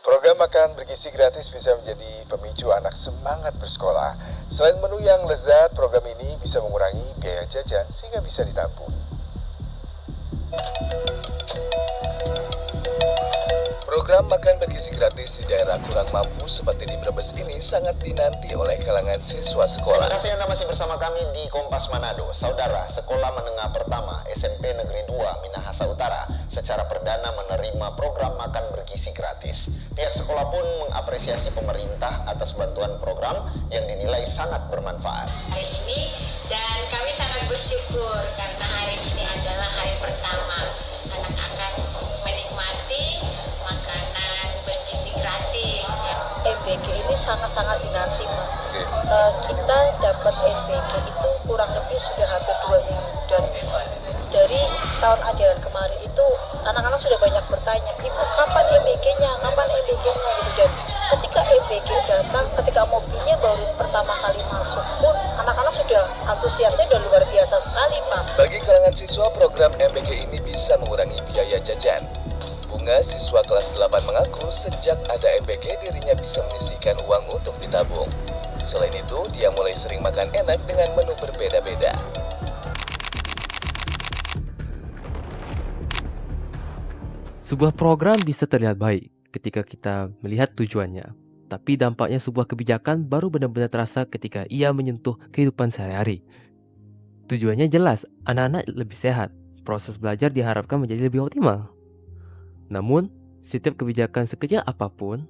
Program makan bergizi gratis bisa menjadi pemicu anak semangat bersekolah. Selain menu yang lezat, program ini bisa mengurangi biaya jajan sehingga bisa ditabung. Program makan bergizi gratis di daerah kurang mampu seperti di Brebes ini sangat dinanti oleh kalangan siswa sekolah. Terima kasih Anda masih bersama kami di Kompas Manado. Saudara, Sekolah Menengah Pertama SMP Negeri 2 Minahasa Utara secara perdana menerima program makan bergizi gratis. Pihak sekolah pun mengapresiasi pemerintah atas bantuan program yang dinilai sangat bermanfaat. Hari ini dan kami sangat bersyukur karena hari ini adalah hari pertama anak akan menikmati makanan bergizi gratis. MBG ini sangat-sangat dinanti, Pak. Kita dapat MBG itu kurang lebih sudah hampir 2 minggu, dan dari tahun ajaran kemarin itu anak-anak sudah banyak bertanya, Ibu kapan MBG-nya, kapan MBG-nya gitu. Dan ketika MBG datang, ketika mobilnya baru pertama kali masuk pun anak-anak sudah antusiasnya sudah luar biasa sekali, Pak. Bagi kalangan siswa, program MBG ini bisa mengurangi biaya jajan. Bunga, siswa kelas 8 mengaku sejak ada MBG dirinya bisa menyisihkan uang untuk ditabung. Selain itu, dia mulai sering makan enak dengan menu berbeda-beda. Sebuah program bisa terlihat baik ketika kita melihat tujuannya, tapi dampaknya sebuah kebijakan baru benar-benar terasa ketika ia menyentuh kehidupan sehari-hari. Tujuannya jelas, anak-anak lebih sehat, proses belajar diharapkan menjadi lebih optimal. Namun, setiap kebijakan sekecil apapun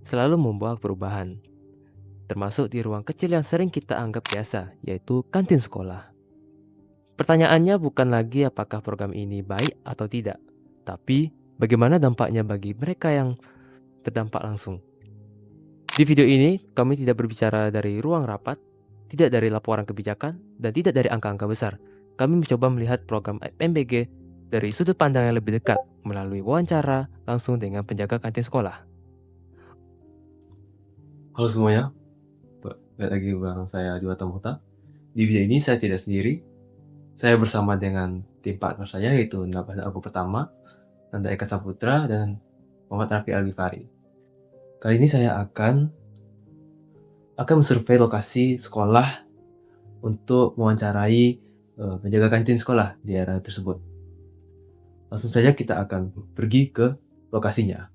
selalu membawa perubahan, termasuk di ruang kecil yang sering kita anggap biasa, yaitu kantin sekolah. Pertanyaannya bukan lagi apakah program ini baik atau tidak, tapi bagaimana dampaknya bagi mereka yang terdampak langsung. Di video ini, kami tidak berbicara dari ruang rapat, tidak dari laporan kebijakan, dan tidak dari angka-angka besar. Kami mencoba melihat program MBG dari sudut pandang yang lebih dekat, melalui wawancara langsung dengan penjaga kantin sekolah. Halo semuanya, balik lagi bareng saya Dua Tamuta. Di video ini saya tidak sendiri, saya bersama dengan tim partner saya, yaitu Nabah Aku Pertama, Nanda Eka Saputra, dan Muhammad Rafi Alifari. Kali ini saya akan mensurvei lokasi sekolah untuk mewawancarai penjaga kantin sekolah di daerah tersebut. Langsung saja kita akan pergi ke lokasinya.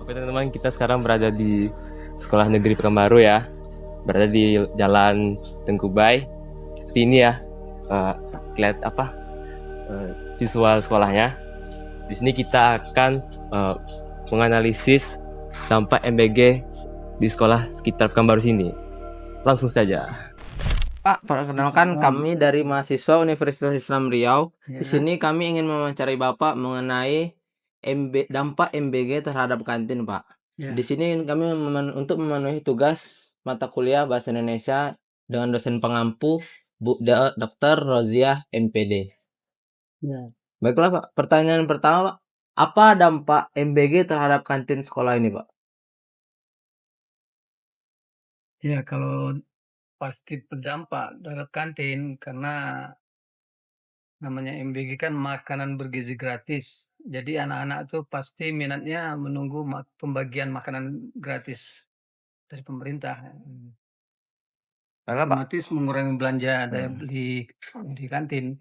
Oke teman-teman, kita sekarang berada di Sekolah Negeri Pekanbaru ya. Berada di Jalan Tengkubai. Seperti ini ya. Lihat visual sekolahnya. Di sini kita akan menganalisis dampak MBG di sekolah sekitar Pekanbaru sini. Langsung saja. Pak, perkenalkan kami dari mahasiswa Universitas Islam Riau. Di sini kami ingin mewawancarai Bapak mengenai dampak MBG terhadap kantin, Pak. Di sini kami untuk memenuhi tugas mata kuliah Bahasa Indonesia dengan dosen pengampu Dr. Roziah MPD. Baiklah, Pak. Pertanyaan pertama, Pak. Apa dampak MBG terhadap kantin sekolah ini, Pak? Ya, kalau pasti berdampak terhadap kantin karena namanya MBG kan makanan bergizi gratis. Jadi anak-anak tuh pasti minatnya menunggu pembagian makanan gratis dari pemerintah. Baiklah, Pak. Otomatis mengurangi belanja daya beli di kantin.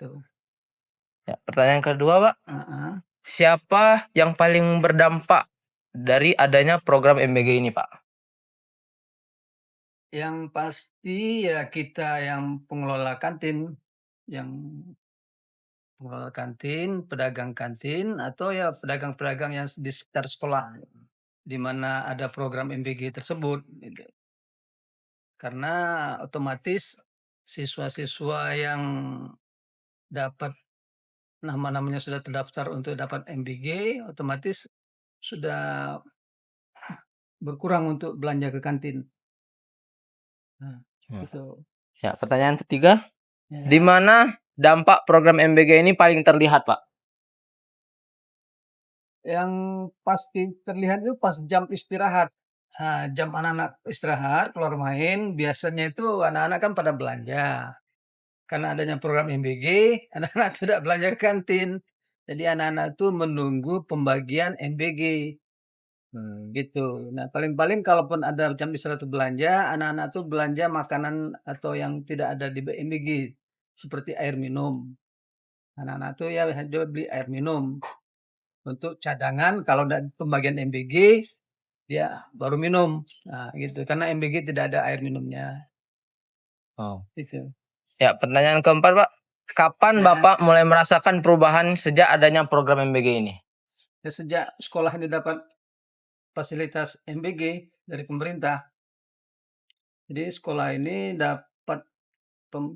Tuh. Ya, pertanyaan kedua, Pak. Uh-uh. Siapa yang paling berdampak dari adanya program MBG ini, Pak? Yang pasti ya kita yang pengelola kantin yang pengelola kantin, pedagang kantin, atau ya pedagang-pedagang yang di sekitar sekolah, di mana ada program MBG tersebut, gitu. Karena otomatis siswa-siswa yang dapat nama-namanya sudah terdaftar untuk dapat MBG, otomatis sudah berkurang untuk belanja ke kantin. Nah, Hmm. gitu. Ya, pertanyaan ketiga, Ya. di mana dampak program MBG ini paling terlihat, Pak? Yang pasti terlihat itu pas jam istirahat. Jam anak-anak istirahat, keluar main, biasanya itu anak-anak kan pada belanja. Karena adanya program MBG, anak-anak tidak belanja ke kantin. Jadi anak-anak itu menunggu pembagian MBG, gitu. Nah, paling-paling kalaupun ada jam istirahat belanja, anak-anak tuh belanja makanan atau yang tidak ada di MBG, seperti air minum. Anak-anak tuh ya dia beli air minum untuk cadangan kalau ada pembagian MBG, dia baru minum. Nah, gitu. Karena MBG tidak ada air minumnya, Oh. gitu. Ya, pertanyaan keempat, Pak. Kapan Bapak mulai merasakan perubahan sejak adanya program MBG ini? Ya, sejak sekolah ini dapat fasilitas MBG dari pemerintah, jadi sekolah ini dapat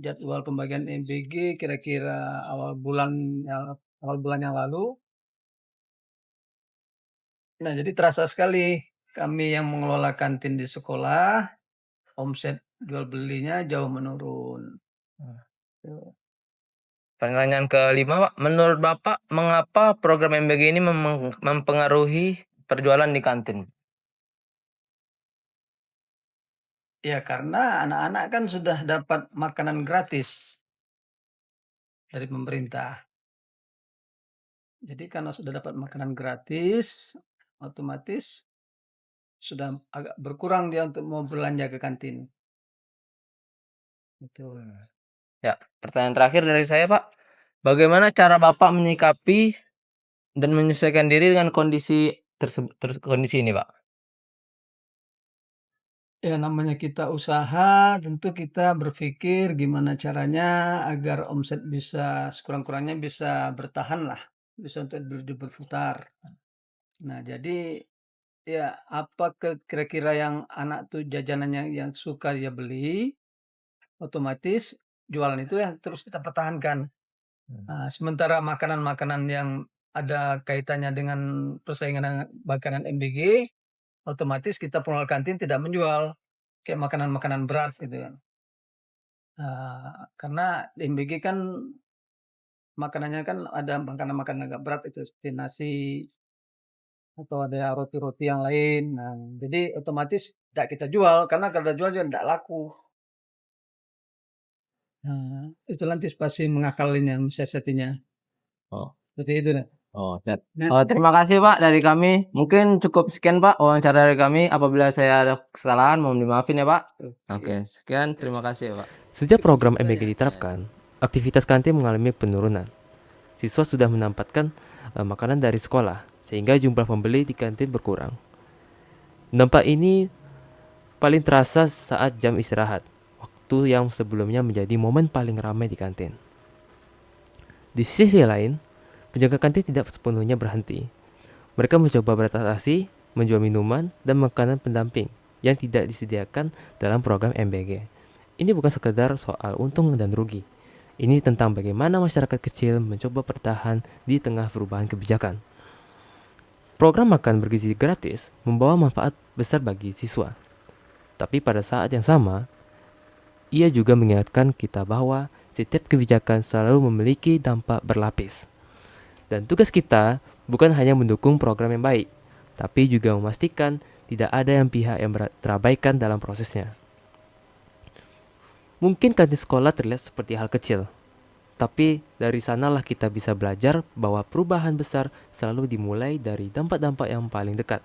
jadwal pembagian MBG kira-kira awal bulan yang lalu. Nah, jadi terasa sekali kami yang mengelola kantin di sekolah, omset jual belinya jauh menurun. Tuh. Pertanyaan kelima, Pak. Menurut Bapak, mengapa program MBG ini mempengaruhi perjualan di kantin? Ya, karena anak-anak kan sudah dapat makanan gratis dari pemerintah. Jadi karena sudah dapat makanan gratis, otomatis sudah agak berkurang dia untuk mau belanja ke kantin. Gitu. Ya, pertanyaan terakhir dari saya, Pak. Bagaimana cara Bapak menyikapi dan menyesuaikan diri dengan kondisi kondisi ini, Pak? Ya, namanya kita usaha, tentu kita berpikir gimana caranya agar omset bisa sekurang-kurangnya bisa bertahan lah, bisa untuk berputar. Nah, jadi ya apa kira-kira yang anak tuh jajanannya yang suka dia beli, otomatis jualan itu yang terus kita pertahankan. Nah, sementara makanan-makanan yang ada kaitannya dengan persaingan makanan MBG, otomatis kita pengelola kantin tidak menjual kayak makanan-makanan berat gitu kan. Karena di MBG kan makanannya kan ada makanan-makanan agak berat itu seperti nasi atau ada roti-roti yang lain. Nah, jadi otomatis tidak kita jual karena kalau kita jual juga tidak laku. Nah, itu antisipasi mengakalinya, mensiasatinya. Oh. Seperti itu. Nah. Oh, terima kasih Pak dari kami. Mungkin cukup sekian Pak wawancara dari kami. Apabila saya ada kesalahan mohon dimaafin ya Pak. Oke, sekian. Terima kasih ya Pak. Sejak program MBG diterapkan, aktivitas kantin mengalami penurunan. Siswa sudah mendapatkan makanan dari sekolah, sehingga jumlah pembeli di kantin berkurang. Dampak ini paling terasa saat jam istirahat, waktu yang sebelumnya menjadi momen paling ramai di kantin. Di sisi lain, penjaga kantin tidak sepenuhnya berhenti. Mereka mencoba beradaptasi, menjual minuman dan makanan pendamping yang tidak disediakan dalam program MBG. Ini bukan sekedar soal untung dan rugi. Ini tentang bagaimana masyarakat kecil mencoba bertahan di tengah perubahan kebijakan. Program makan bergizi gratis membawa manfaat besar bagi siswa. Tapi pada saat yang sama, ia juga mengingatkan kita bahwa setiap kebijakan selalu memiliki dampak berlapis. Dan tugas kita bukan hanya mendukung program yang baik, tapi juga memastikan tidak ada pihak yang terabaikan dalam prosesnya. Mungkin kantin sekolah terlihat seperti hal kecil, tapi dari sanalah kita bisa belajar bahwa perubahan besar selalu dimulai dari dampak-dampak yang paling dekat.